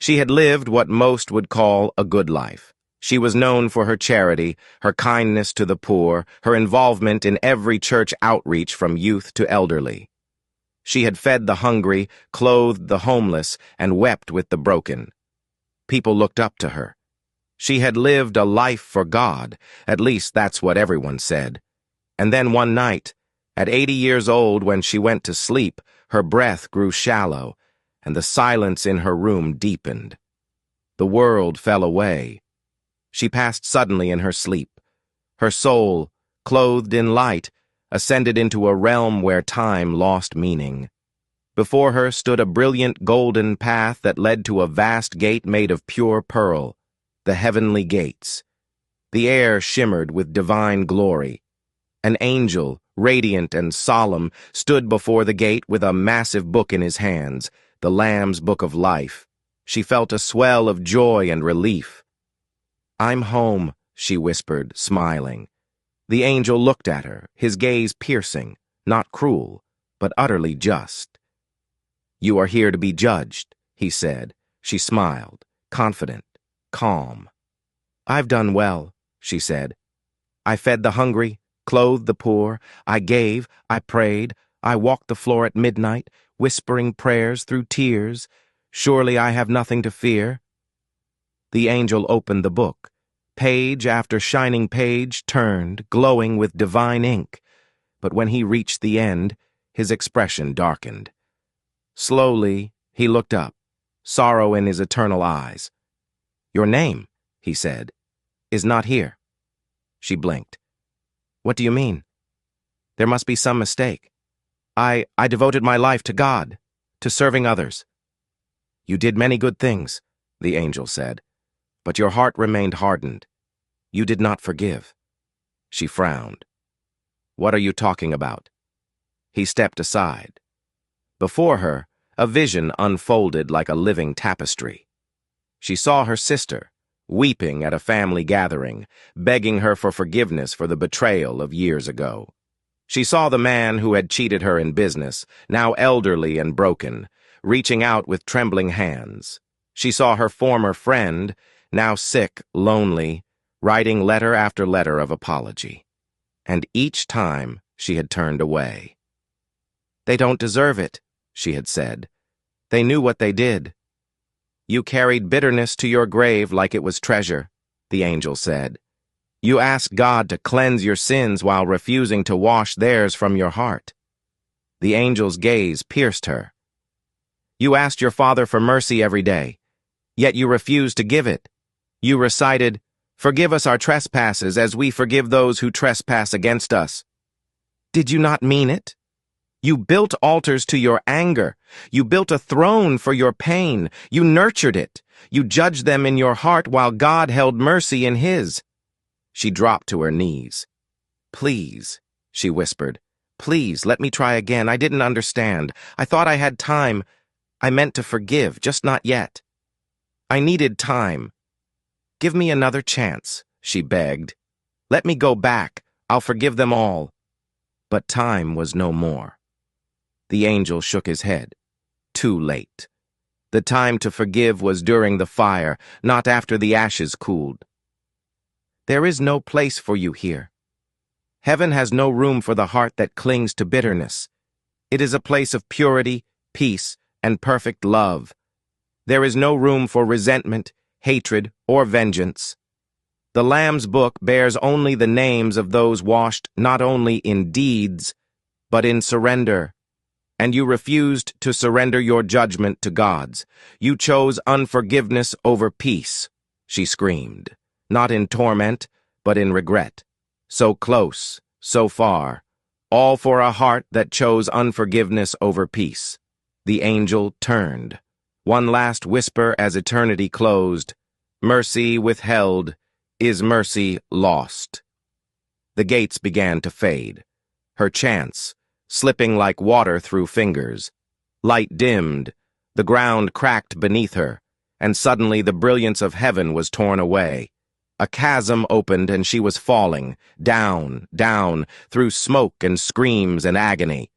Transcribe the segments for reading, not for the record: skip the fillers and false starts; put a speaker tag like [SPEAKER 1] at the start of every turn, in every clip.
[SPEAKER 1] She had lived what most would call a good life. She was known for her charity, her kindness to the poor, her involvement in every church outreach from youth to elderly. She had fed the hungry, clothed the homeless, and wept with the broken. People looked up to her. She had lived a life for God, at least that's what everyone said. And then one night, at 80 years old, when she went to sleep, her breath grew shallow, and the silence in her room deepened. The world fell away. She passed suddenly in her sleep. Her soul, clothed in light, ascended into a realm where time lost meaning. Before her stood a brilliant golden path that led to a vast gate made of pure pearl, the heavenly gates. The air shimmered with divine glory. An angel, radiant and solemn, stood before the gate with a massive book in his hands, the Lamb's Book of Life. She felt a swell of joy and relief. "I'm home," she whispered, smiling. The angel looked at her, his gaze piercing, not cruel, but utterly just. "You are here to be judged," he said. She smiled, confident, calm. "I've done well," she said. "I fed the hungry, clothed the poor, I gave, I prayed, I walked the floor at midnight, whispering prayers through tears. Surely I have nothing to fear." The angel opened the book. Page after shining page turned, glowing with divine ink. But when he reached the end, his expression darkened. Slowly, he looked up, sorrow in his eternal eyes. "Your name," he said, "is not here." She blinked. "What do you mean?" "There must be some mistake. I devoted my life to God, to serving others." "You did many good things," the angel said, "but your heart remained hardened. You did not forgive." She frowned. "What are you talking about?" He stepped aside. Before her, a vision unfolded like a living tapestry. She saw her sister, weeping at a family gathering, begging her for forgiveness for the betrayal of years ago. She saw the man who had cheated her in business, now elderly and broken, reaching out with trembling hands. She saw her former friend, now sick, lonely, writing letter after letter of apology. And each time she had turned away. "They don't deserve it," she had said. "They knew what they did." "You carried bitterness to your grave like it was treasure," the angel said. "You asked God to cleanse your sins while refusing to wash theirs from your heart." The angel's gaze pierced her. "You asked your Father for mercy every day, yet you refused to give it. You recited, 'Forgive us our trespasses as we forgive those who trespass against us.' Did you not mean it? You built altars to your anger. You built a throne for your pain. You nurtured it. You judged them in your heart while God held mercy in his." She dropped to her knees. "Please," she whispered, "please, let me try again. I didn't understand. I thought I had time. I meant to forgive, just not yet. I needed time. Give me another chance," she begged. "Let me go back. I'll forgive them all." But time was no more. The angel shook his head. Too late. The time to forgive was during the fire, not after the ashes cooled. "There is no place for you here. Heaven has no room for the heart that clings to bitterness. It is a place of purity, peace, and perfect love. There is no room for resentment, hatred, or vengeance. The Lamb's Book bears only the names of those washed not only in deeds, but in surrender. And you refused to surrender your judgment to God's. You chose unforgiveness over peace," she screamed, not in torment, but in regret. So close, so far, all for a heart that chose unforgiveness over peace. The angel turned. One last whisper as eternity closed. "Mercy withheld, is mercy lost?" The gates began to fade. Her chance, slipping like water through fingers. Light dimmed, the ground cracked beneath her, and suddenly the brilliance of heaven was torn away. A chasm opened and she was falling, down, down, through smoke and screams and agony.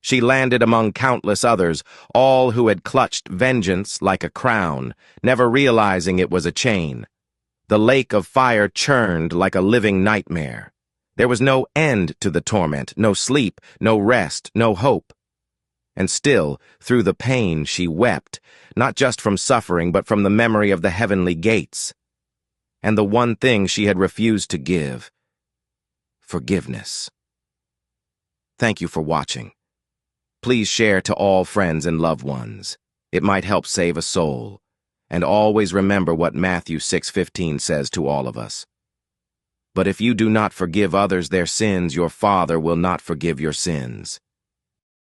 [SPEAKER 1] She landed among countless others, all who had clutched vengeance like a crown, never realizing it was a chain. The lake of fire churned like a living nightmare. There was no end to the torment, no sleep, no rest, no hope. And still, through the pain, she wept, not just from suffering, but from the memory of the heavenly gates. And the one thing she had refused to give: forgiveness. Thank you for watching. Please share to all friends and loved ones. It might help save a soul. And always remember what Matthew 6:15 says to all of us. But if you do not forgive others their sins, your Father will not forgive your sins.